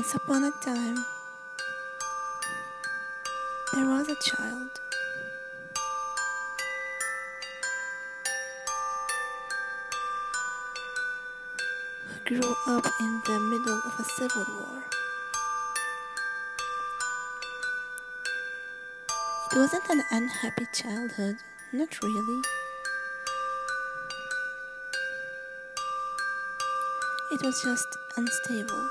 Once upon a time, there was a child who grew up in the middle of a civil war. It wasn't an unhappy childhood, not really. It was just unstable.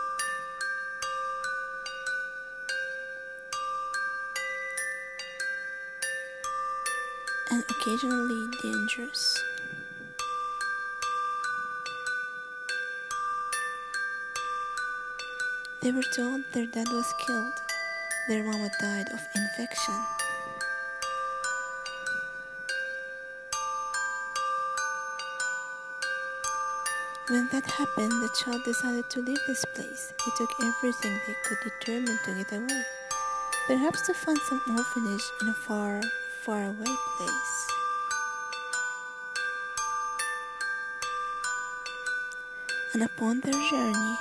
And occasionally dangerous. They were told their dad was killed. Their mama died of infection. When that happened, the child decided to leave this place. They took everything they could, determined to get away. Perhaps to find some orphanage in a far, far away place. And upon their journey,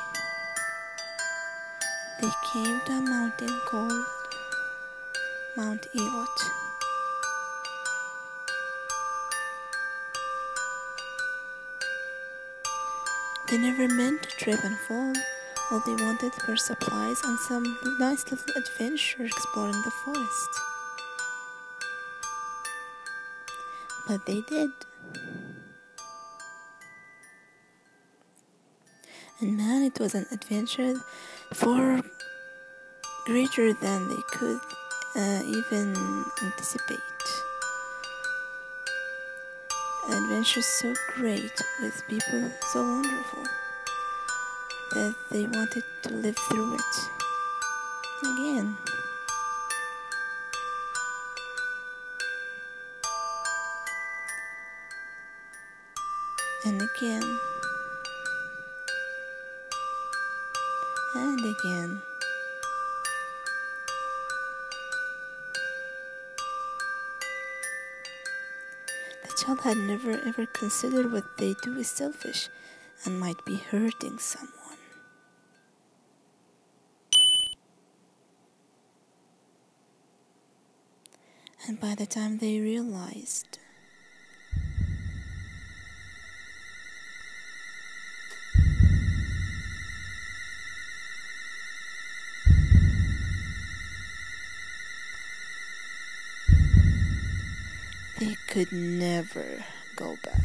they came to a mountain called Mount Ebott. They never meant to trip and fall. All they wanted were supplies and some nice little adventure exploring the forest. But they did. And man, it was an adventure far greater than they could even anticipate. Adventure so great with people so wonderful that they wanted to live through it again. And again. And again. The child had never ever considered what they do is selfish and might be hurting someone. And by the time they realized, they could never go back.